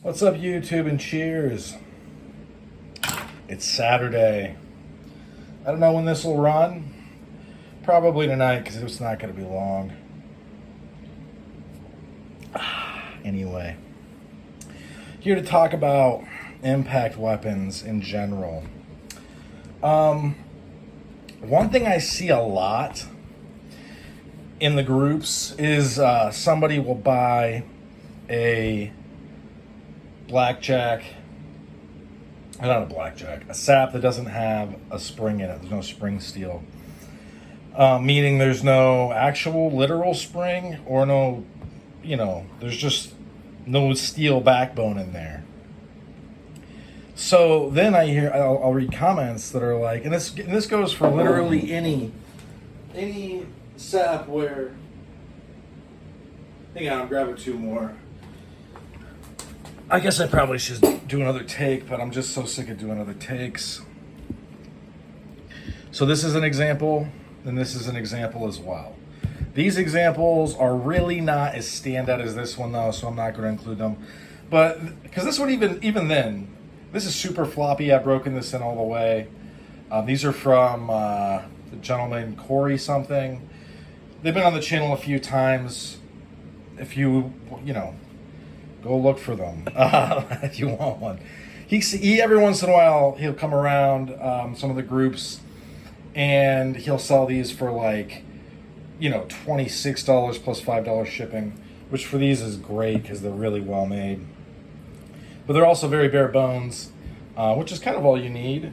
What's up, YouTube, and cheers? It's Saturday. I don't know when this will run. Probably tonight, because it's not going to be long. Anyway, here to talk about impact weapons in general. One thing I see a lot in the groups is somebody will buy a a sap that doesn't have a spring in it. There's no spring steel. Meaning there's no actual literal spring or there's just no steel backbone in there. So then I'll read comments that are like, and this goes for literally any sap where, hang on, I'm grabbing two more. I guess I probably should do another take, but I'm just so sick of doing other takes. So this is an example, and this is an example as well. These examples are really not as standout as this one, though, so I'm not going to include them. But because this one, even then, this is super floppy. I've broken this in all the way. These are from the gentleman Corey something. They've been on the channel a few times. If you go look for them if you want one. He every once in a while he'll come around some of the groups and he'll sell these for like $26 plus $5 shipping, which for these is great because they're really well made. But they're also very bare bones, which is kind of all you need.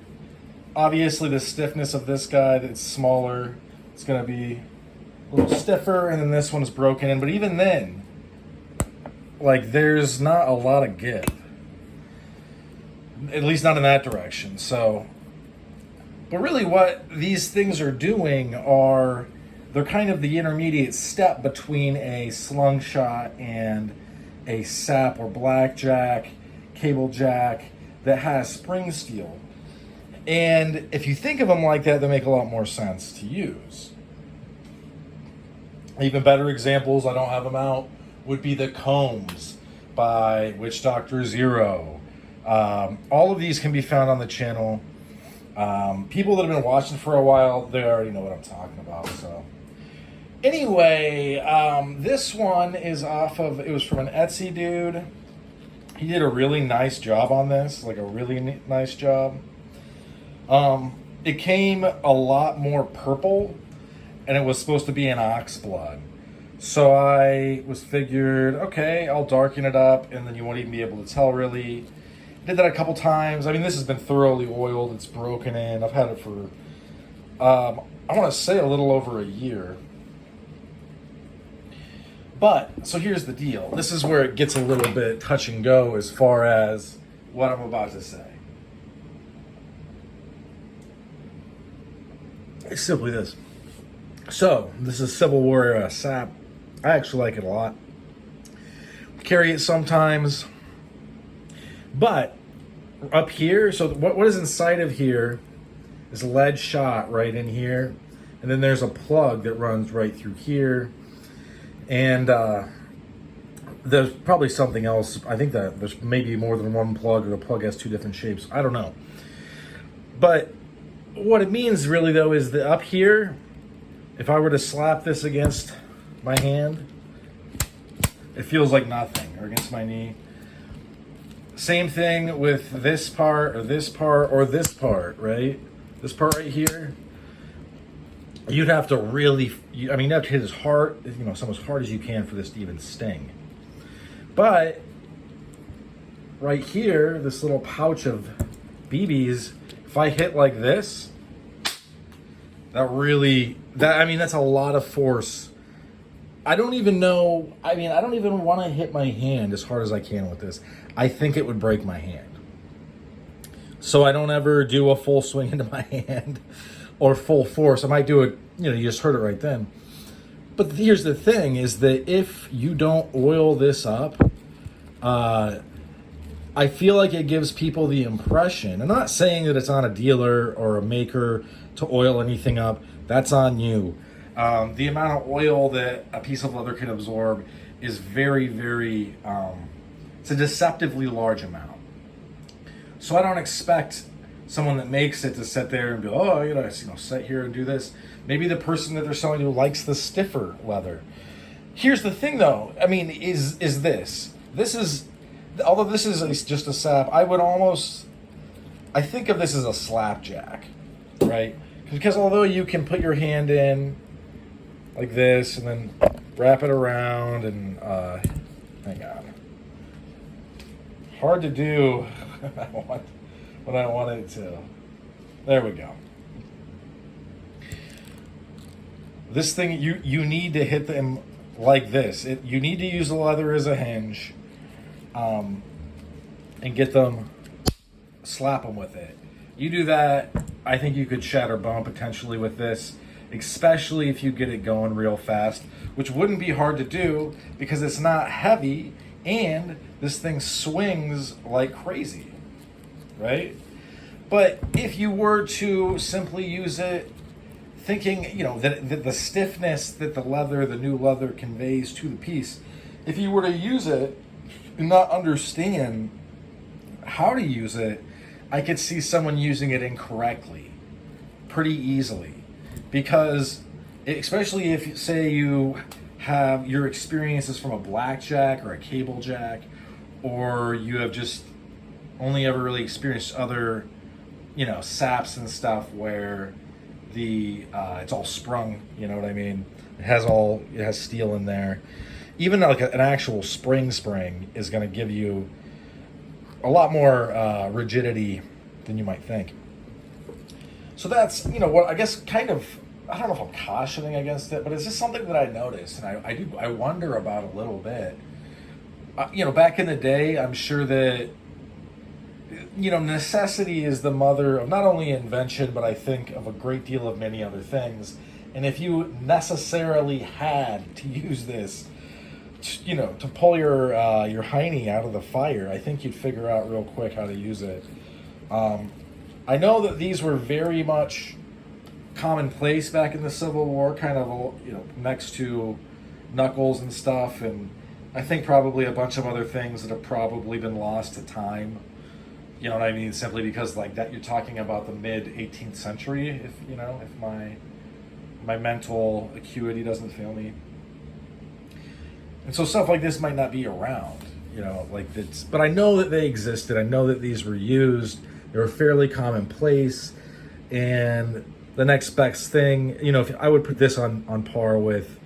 Obviously, the stiffness of this guy that's smaller, it's going to be a little stiffer, and then this one's broken in. But even then, like, there's not a lot of give. At least not in that direction. So, but really what these things are doing are, they're kind of the intermediate step between a slingshot and a sap or blackjack, cable jack that has spring steel. And if you think of them like that, they make a lot more sense to use. Even better examples, I don't have them out, would be the combs by Witch Doctor Zero. All of these can be found on the channel. People that have been watching for a while, they already know what I'm talking about. So anyway, this one is it was from an Etsy dude. He did a really nice job on this, like a really nice job. It came a lot more purple, and it was supposed to be an ox blood. So I figured, okay, I'll darken it up, and then you won't even be able to tell really. Did that a couple times. I mean, this has been thoroughly oiled. It's broken in. I've had it for, I want to say a little over a year. But, so here's the deal. This is where it gets a little bit touch and go as far as what I'm about to say. It's simply this. So, this is Civil War sap. I actually like it a lot. Carry it sometimes. But up here, so what is inside of here is a lead shot right in here. And then there's a plug that runs right through here. And there's probably something else. I think that there's maybe more than one plug, or the plug has two different shapes. I don't know. But what it means really, though, is that up here, if I were to slap this against my hand, it feels like nothing, or against my knee. Same thing with this part, or this part, or this part, right? This part right here. You'd have to really, you have to hit as hard, as hard as you can for this to even sting. But right here, this little pouch of BBs, if I hit like this, that's a lot of force. I don't even want to hit my hand as hard as I can with this. I think it would break my hand. So I don't ever do a full swing into my hand or full force. I might do it, you just heard it right then. But here's the thing, is that if you don't oil this up, I feel like it gives people the impression, I'm not saying that it's on a dealer or a maker to oil anything up, that's on you. The amount of oil that a piece of leather can absorb is very, very, It's a deceptively large amount. So I don't expect someone that makes it to sit there and be, oh, sit here and do this. Maybe the person that they're selling to likes the stiffer leather. Here's the thing, though. I mean, is this is, although this is just a sap, I think of this as a slapjack, right? Because although you can put your hand in like this and then wrap it around and, hang on. Hard to do when I want it to. There we go. This thing, you need to hit them like this. You need to use the leather as a hinge, and get them, slap them with it. You do that, I think you could shatter bone potentially with this, especially if you get it going real fast, which wouldn't be hard to do because it's not heavy and this thing swings like crazy, right? But if you were to simply use it thinking, that the stiffness that the new leather conveys to the piece, if you were to use it and not understand how to use it, I could see someone using it incorrectly pretty easily. Because, especially if, say, you have your experiences from a blackjack or a cable jack, or you have just only ever really experienced other, saps and stuff where it's all sprung, you know what I mean? It has steel in there. Even like an actual spring is going to give you a lot more rigidity than you might think. So that's, what I guess kind of, I don't know if I'm cautioning against it, but it's just something that I noticed and I wonder about a little bit. Back in the day, I'm sure that, necessity is the mother of not only invention, but I think of a great deal of many other things. And if you necessarily had to use this, to pull your hiney out of the fire, I think you'd figure out real quick how to use it. I know that these were very much commonplace back in the Civil War, kind of, next to knuckles and stuff, and I think probably a bunch of other things that have probably been lost to time. You know what I mean? Simply because like that, you're talking about the mid 18th century. If my mental acuity doesn't fail me, and so stuff like this might not be around. Like this, but I know that they existed. I know that these were used. They were fairly commonplace, and the next best thing, if I would put this on par with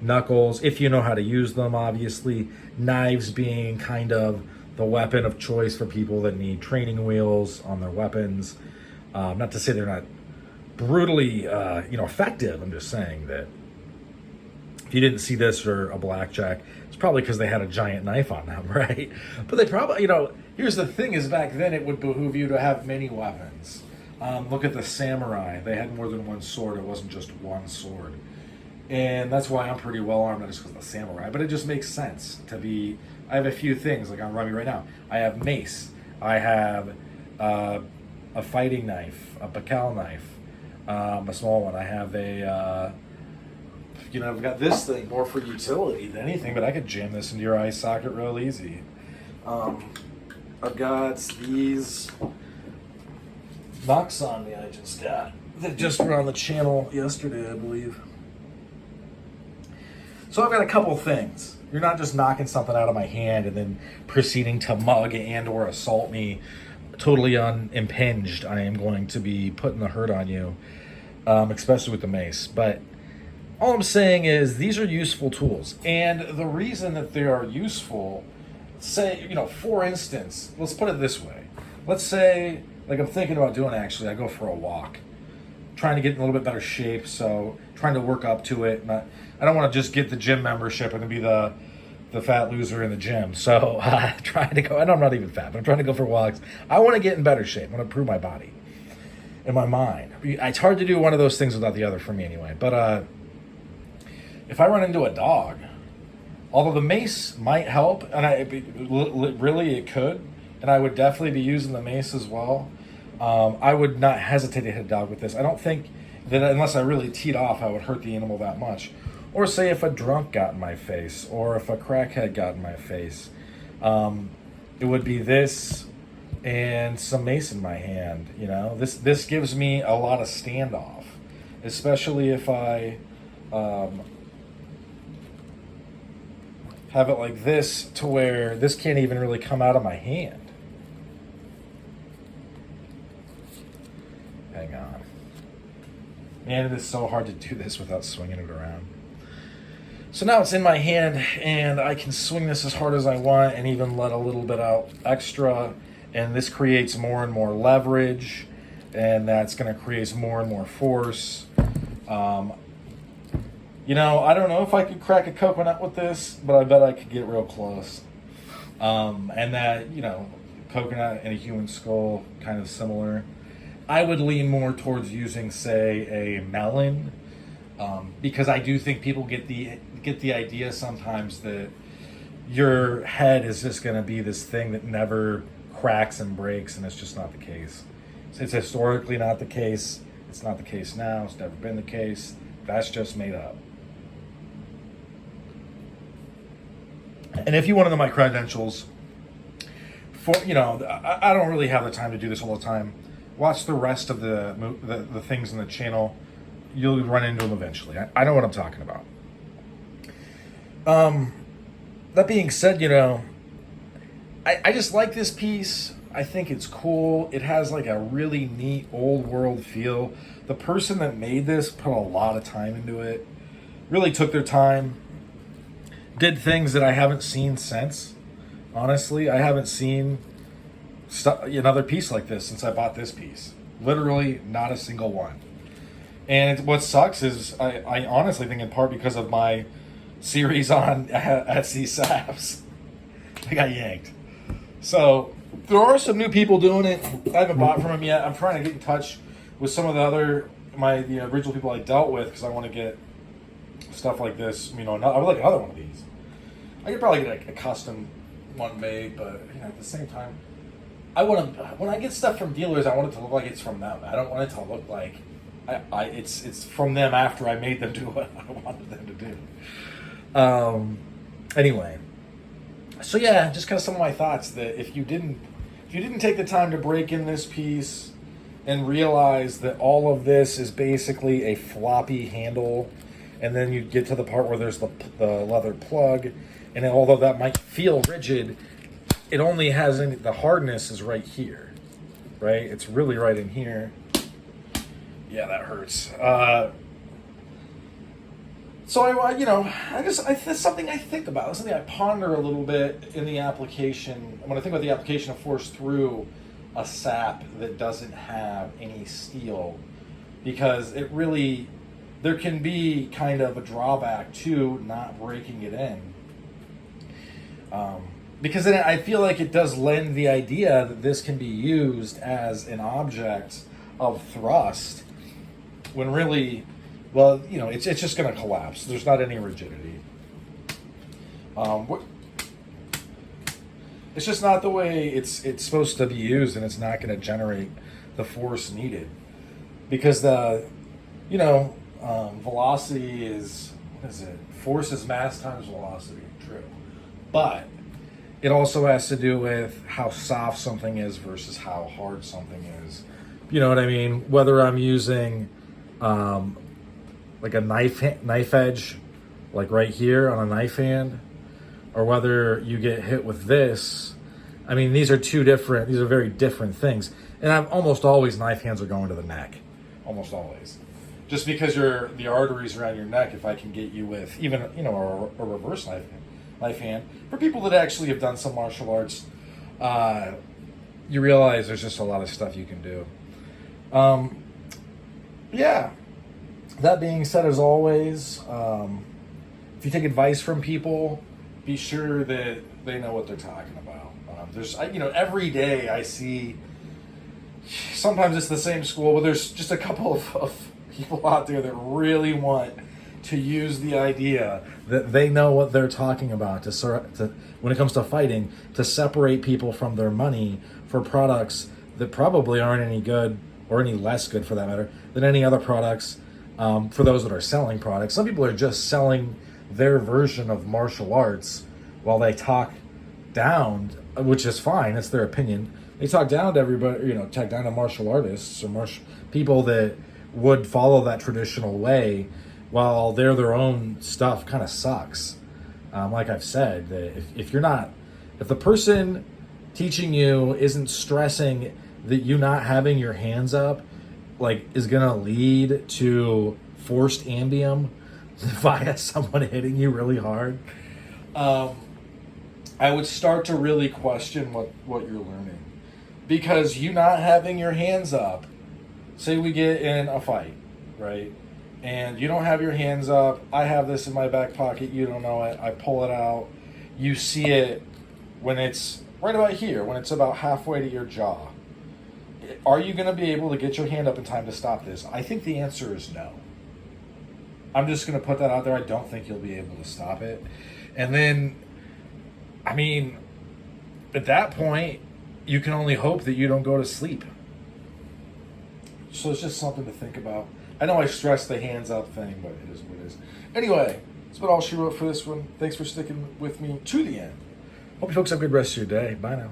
knuckles, if you know how to use them, obviously. Knives being kind of the weapon of choice for people that need training wheels on their weapons. Not to say they're not brutally, effective. I'm just saying that if you didn't see this or a blackjack, it's probably because they had a giant knife on them, right? But they probably, here's the thing is back then it would behoove you to have many weapons. Look at the samurai. They had more than one sword. It wasn't just one sword. And that's why I'm pretty well armed, not just because of the samurai, but it just makes sense to be. I have a few things, like I'm running right now. I have mace. I have a fighting knife, a bacal knife, a small one. I have I've got this thing more for utility than anything, but I could jam this into your eye socket real easy. I've got these knocks on me I just got. That just were on the channel yesterday, I believe. So I've got a couple things. You're not just knocking something out of my hand and then proceeding to mug and or assault me totally unimpinged. I am going to be putting the hurt on you, especially with the mace. But all I'm saying is these are useful tools. And the reason that they are useful, say, for instance, let's put it this way. Let's say, like I'm thinking about doing actually, I go for a walk. Trying to get in a little bit better shape, so trying to work up to it. I don't want to just get the gym membership and be the fat loser in the gym. So trying to go, and I'm not even fat, but I'm trying to go for walks. I want to get in better shape. I want to improve my body and my mind. It's hard to do one of those things without the other for me anyway. But if I run into a dog, although the mace might help, and really it could, and I would definitely be using the mace as well. I would not hesitate to hit a dog with this. I don't think that unless I really teed off, I would hurt the animal that much. Or say if a drunk got in my face, or if a crackhead got in my face. it would be this and some mace in my hand. You know, this gives me a lot of standoff, especially if I have it like this, to where this can't even really come out of my hand. Hang on. Man, it is so hard to do this without swinging it around. So now it's in my hand, and I can swing this as hard as I want and even let a little bit out extra, and this creates more and more leverage, and that's going to create more and more force. You know, I don't know if I could crack a coconut with this, but I bet I could get real close. And that, you know, coconut and a human skull, kind of similar. I would lean more towards using, say, a melon, because I do think people get the idea sometimes that your head is just going to be this thing that never cracks and breaks, and it's just not the case. It's historically not the case. It's not the case now. It's never been the case. That's just made up. And if you want to know my credentials, for, you know, I don't really have the time to do this all the time. Watch the rest of the things in the channel. You'll run into them eventually. I know what I'm talking about. That being said, you know, I just like this piece. I think it's cool. It has like a really neat old world feel. The person that made this put a lot of time into it. Really took their time. Did things that I haven't seen since. Honestly, I haven't seen another piece like this since I bought this piece. Literally not a single one. And what sucks is I honestly think in part because of my series on Etsy saps, I got yanked. So there are some new people doing it. I haven't bought from them yet. I'm trying to get in touch with some of the original people I dealt with, because I want to get stuff like this. You know, I would like another one of these. I could probably get a custom one made, but you know, at the same time, when I get stuff from dealers, I want it to look like it's from them. I don't want it to look like it's from them after I made them do what I wanted them to do. Anyway, so yeah, just kind of some of my thoughts that if you didn't take the time to break in this piece and realize that all of this is basically a floppy handle, and then you get to the part where there's the leather plug, and although that might feel rigid, it only has the hardness is right here, right? It's really right in here. Yeah, that hurts. So it's something I think about. It's something I ponder a little bit in the application. When I think about the application of force through a sap that doesn't have any steel, because there can be kind of a drawback to not breaking it in. Because then I feel like it does lend the idea that this can be used as an object of thrust, when really, well, you know, it's just going to collapse. There's not any rigidity. It's just not the way it's supposed to be used, and it's not going to generate the force needed, because velocity is, what is it? Force is mass times velocity. True, but it also has to do with how soft something is versus how hard something is. You know what I mean? Whether I'm using like a knife edge, like right here on a knife hand, or whether you get hit with this. I mean, these are very different things. And almost always knife hands are going to the neck. Almost always. Just because the arteries around your neck, if I can get you with even, you know, a reverse knife hand. For people that actually have done some martial arts, you realize there's just a lot of stuff you can do. Yeah. That being said, as always, if you take advice from people, be sure that they know what they're talking about. Every day I see, sometimes it's the same school, but there's just a couple of people out there that really want to use the idea that they know what they're talking about when it comes to fighting, to separate people from their money for products that probably aren't any good, or any less good for that matter, than any other products. For those that are selling products, some people are just selling their version of martial arts while they talk down, which is fine. It's their opinion. They talk down to everybody, talk down to martial artists or people that would follow that traditional way, while their own stuff kind of sucks. Like I've said, that if the person teaching you isn't stressing that you not having your hands up, like, is gonna lead to forced ambium via someone hitting you really hard, I would start to really question what you're learning. Because you not having your hands up, say we get in a fight, right? And you don't have your hands up, I have this in my back pocket, you don't know it, I pull it out, you see it when it's right about here, when it's about halfway to your jaw. Are you going to be able to get your hand up in time to stop this? I think the answer is no. I'm just going to put that out there. I don't think you'll be able to stop it. And then, I mean, at that point, you can only hope that you don't go to sleep. So it's just something to think about. I know I stressed the hands up thing, but it is what it is. Anyway, that's what all she wrote for this one. Thanks for sticking with me to the end. Hope you folks have a good rest of your day. Bye now.